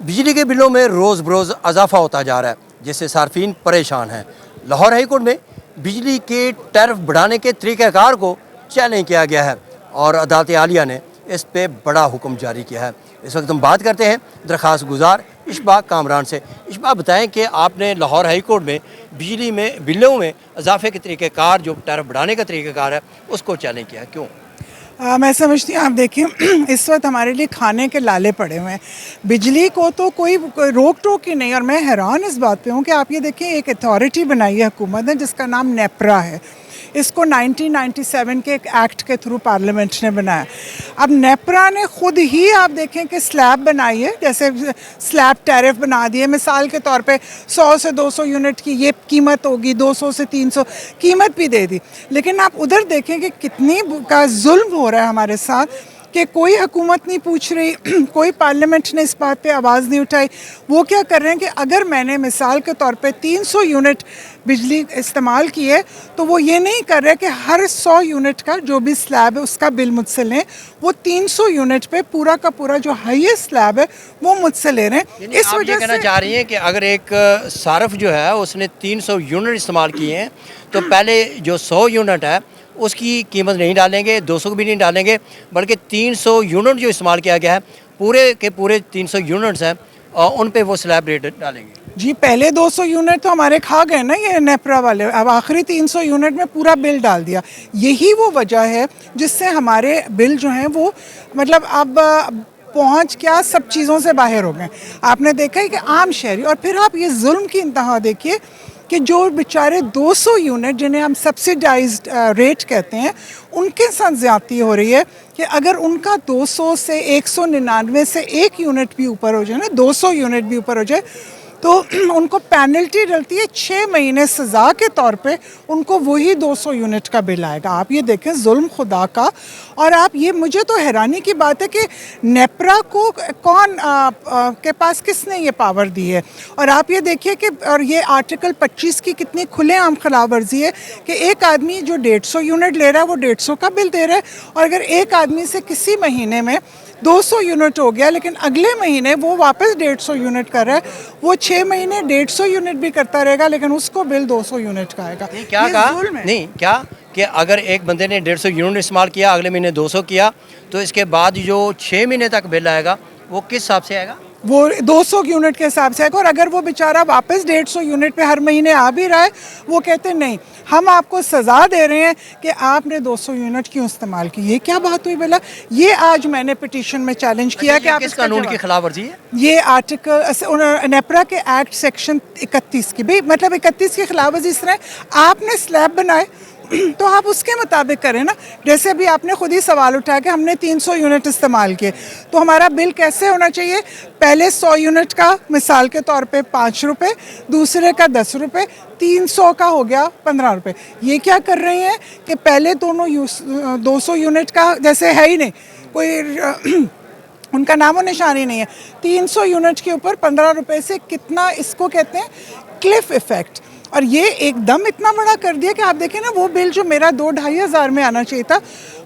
बिजली के बिलों में रोज़ बरोज़ इजाफा होता जा रहा है, जिससे सार्फिन परेशान हैं। लाहौर हाई कोर्ट में बिजली के टैरिफ बढ़ाने के तरीक़ाकार को चैलेंज किया गया है और अदालत आलिया ने इस पे बड़ा हुक्म जारी किया है। इस वक्त हम बात करते हैं दरख्वास्त गुजार इशबाक कामरान से। इशबाक, बताएं कि आपने लाहौर हाई कोर्ट में बिजली में बिलों में इजाफे के तरीक़ाकार, जो टैरिफ बढ़ाने का तरीक़ाकार है, उसको चैलेंज किया, क्यों? मैं समझती हूँ, आप देखिए इस वक्त हमारे लिए खाने के लाले पड़े हुए हैं। बिजली को तो कोई रोक टोक ही नहीं। और मैं हैरान इस बात पे हूँ कि आप ये देखिए, एक अथॉरिटी बनाई है हुकूमत ने जिसका नाम नेपरा है। इसको 1997 के एक एक्ट के थ्रू पार्लियामेंट ने बनाया। अब नेपरा ने खुद ही, आप देखें कि स्लैब बनाई है, जैसे स्लैब टैरिफ बना दिए। मिसाल के तौर पे 100 से 200 यूनिट की ये कीमत होगी, 200 से 300 कीमत भी दे दी। लेकिन आप उधर देखें कि कितनी का जुल्म हो रहा है हमारे साथ, कि कोई हुकूमत नहीं पूछ रही, कोई पार्लियामेंट ने इस बात पे आवाज़ नहीं उठाई। वो क्या कर रहे हैं कि अगर मैंने मिसाल के तौर पे 300 यूनिट बिजली इस्तेमाल की है, तो वो ये नहीं कर रहे कि हर 100 यूनिट का जो भी स्लैब है उसका बिल मुझसे लें। वो 300 यूनिट पे पूरा का पूरा जो हाईएस्ट स्लैब है वो मुझसे ले रहे हैं। इस वजह से कहना चाह रही हैं कि अगर एक सार्फ जो है उसने 300 यूनिट इस्तेमाल किए हैं, तो पहले जो 100 यूनिट है उसकी कीमत नहीं डालेंगे, 200 भी नहीं डालेंगे, बल्कि 300 यूनिट जो इस्तेमाल किया गया है, पूरे के पूरे 300 यूनिट्स हैं, और उन पे वो स्लैब रेट डालेंगे। जी, पहले 200 यूनिट तो हमारे खा गए ना ये नेपरा वाले। अब आखिरी 300 यूनिट में पूरा बिल डाल दिया। यही वो वजह है जिससे हमारे बिल जो हैं वो, मतलब अब पहुँच क्या सब चीज़ों से बाहर हो गए। आपने देखा है कि आम शहरी, और फिर आप ये जुल्म की इंतहा देखिए कि जो बेचारे 200 यूनिट जिन्हें हम सब्सिडाइज्ड रेट कहते हैं, उनके साथ ज़्यादती हो रही है कि अगर उनका 200 से 199 से 1 यूनिट भी ऊपर हो जाए ना, 200 यूनिट भी ऊपर हो जाए, तो उनको पेनल्टी डलती है 6 महीने सज़ा के तौर पे। उनको वही 200 यूनिट का बिल आएगा। आप ये देखें जुल्म खुदा का। और आप ये, मुझे तो हैरानी की बात है कि नेपरा को कौन के पास किसने ये पावर दी है। और आप ये देखिए कि, और ये आर्टिकल 25 की कितनी खुलेआम खिलाफ वर्जी है कि एक आदमी जो 150 यूनिट ले रहा है वो 150 का बिल दे रहा है। और अगर एक आदमी से किसी महीने में 200 यूनिट हो गया, लेकिन अगले महीने वो वापस 150 यूनिट कर रहा है, वो 6 महीने 150 यूनिट भी करता रहेगा, लेकिन उसको बिल 200 यूनिट का आएगा। नहीं, क्या कहा? नहीं, क्या कि अगर एक बंदे ने 150 यूनिट इस्तेमाल किया, अगले महीने 200 किया, तो इसके बाद जो 6 महीने तक बिल आएगा वो किस हिसाब से आएगा? वो 200 यूनिट के हिसाब से आएगा। और अगर वो बेचारा वापस 150 यूनिट पे हर महीने आ भी रहा है, वो कहते हैं नहीं, हम आपको सज़ा दे रहे हैं कि आपने 200 यूनिट क्यों इस्तेमाल की। ये क्या बात हुई भला? ये आज मैंने पिटीशन में चैलेंज किया कि आप किस कानून की खिलाफ वर्जी है? ये आर्टिकल नेपरा के एक्ट सेक्शन 31 की, भाई मतलब 31 की खिलाफ वर्जी। इस तरह आपने स्लैब बनाए तो आप उसके मुताबिक करें ना। जैसे अभी आपने खुद ही सवाल उठाया कि हमने 300 यूनिट इस्तेमाल किए, तो हमारा बिल कैसे होना चाहिए? पहले 100 यूनिट का मिसाल के तौर पे 5 रुपये, दूसरे का 10 रुपये, 300 का हो गया 15 रुपये। ये क्या कर रहे हैं कि पहले दोनों 200 यूनिट का जैसे है ही नहीं, कोई उनका नामो निशान ही नहीं है। 300 यूनिट के ऊपर 15 रुपये से कितना, इसको कहते हैं क्लिफ इफ़ेक्ट। और ये एकदम इतना बड़ा कर दिया कि आप देखें ना, वो बिल जो मेरा 2-2.5 हज़ार में आना चाहिए था,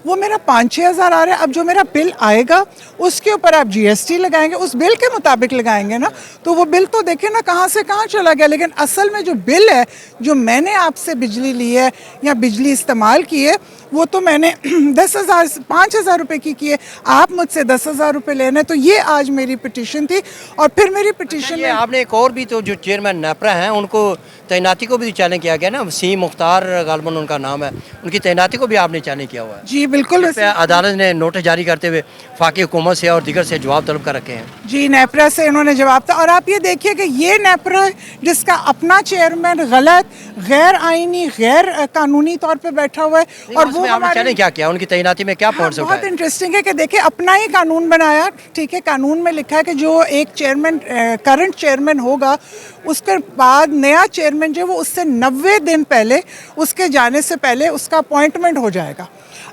वो मेरा 5-6 हज़ार आ रहा है। अब जो मेरा बिल आएगा उसके ऊपर आप GST लगाएंगे, उस बिल के मुताबिक लगाएंगे ना, तो वो बिल तो देखें ना कहाँ से कहाँ चला गया। लेकिन असल में जो बिल है, जो मैंने आपसे बिजली ली है या बिजली इस्तेमाल की है, वो तो मैंने 10,000 5,000 रुपये की है। आप मुझसे 10,000 रुपये लेने। तो ये आज मेरी पिटीशन थी। और फिर मेरी पिटीशन में आपने एक और भी, तो जो चेयरमैन नेपरा हैं उनको तैनाती को भी चैलेंज किया गया ना, वसीम मुख्तार गालबन उनका नाम है, उनकी तैनाती को भी आपने चैलेंज किया हुआ है। जी बिल्कुल, अदालत ने नोटिस जारी करते हुए फाकी हुकूमत से और दीगर से जवाब तलब कर रखे हैं। जी, नेपरा से इन्होंने जवाब था। और आप ये देखिए कि ये नेपरा है जिसका अपना चेयरमैन गलत, गैर आईनी, गैर कानूनी तौर पे बैठा हुआ है। और वो हमारे क्या किया, उनकी तैनाती में क्या पॉइंट्स उठाए? बहुत इंटरेस्टिंग है कि देखिए, अपना ही कानून बनाया। ठीक है, कानून में लिखा है कि जो एक चेयरमैन, करंट चेयरमैन होगा, उसके बाद नया चेयरमैन जो है वो उससे 90 दिन पहले, उसके जाने से पहले उसका अपॉइंटमेंट हो जाएगा।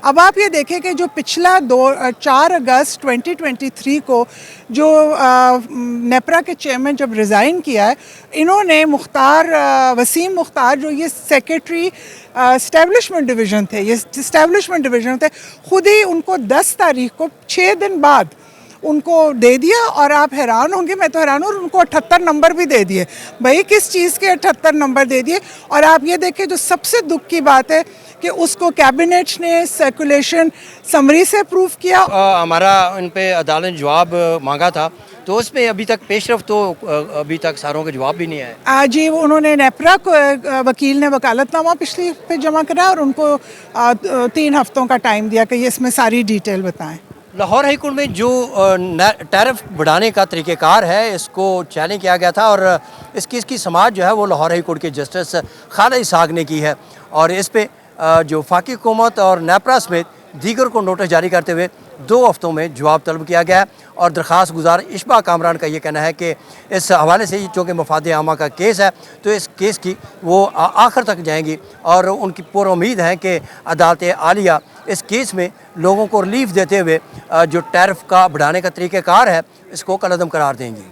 अब आप ये देखें कि जो पिछला 4 अगस्त 2023 को जो नेपरा के चेयरमैन जब रिज़ाइन किया है, इन्होंने वसीम मुख्तार, जो ये सेक्रेटरी एस्टेब्लिशमेंट डिवीज़न थे, ये एस्टेब्लिशमेंट डिवीज़न थे, खुद ही उनको 10 तारीख को 6 दिन बाद उनको दे दिया और आप हैरान होंगे, मैं तो हैरान हूँ, उनको 78 नंबर भी दे दिए। भाई किस चीज़ के 78 नंबर दे दिए? और आप ये देखें, जो सबसे दुख की बात है कि उसको कैबिनेट ने सर्कुलेशन समरी से अप्रूव किया। हमारा इन पे अदालत ने जवाब मांगा था, तो उसमें अभी तक पेशरफ तो अभी तक सारों के जवाब भी नहीं आए। आज ही उन्होंने नेपरा को वकील ने वकालतनामा पिछली पे जमा करा और उनको 3 हफ्तों का टाइम दिया कि ये इसमें सारी डिटेल बताएं। लाहौर हाई कोर्ट में जो टैरिफ बढ़ाने का तरीक़ेकार है, इसको चैलेंज किया गया था और इस केस की समाअत जो है वो लाहौर हाई कोर्ट के जस्टिस खालिद इसहाक ने की है और इस पे जो वफाकी हुकूमत और नेपरा समेत दीगर को नोटिस जारी करते हुए 2 हफ्तों में जवाब तलब किया गया है। और दरख्वास्त गुजार इशबा कामरान का ये कहना है कि इस हवाले से चूँकि मफाद आमा का केस है, तो इस केस की वो आखिर तक जाएंगी और उनकी पूरी उम्मीद है कि अदालत आलिया इस केस में लोगों को रिलीफ देते हुए जो टैरिफ का बढ़ाने का तरीक़ेकार है, इसको कलअदम करार देंगी।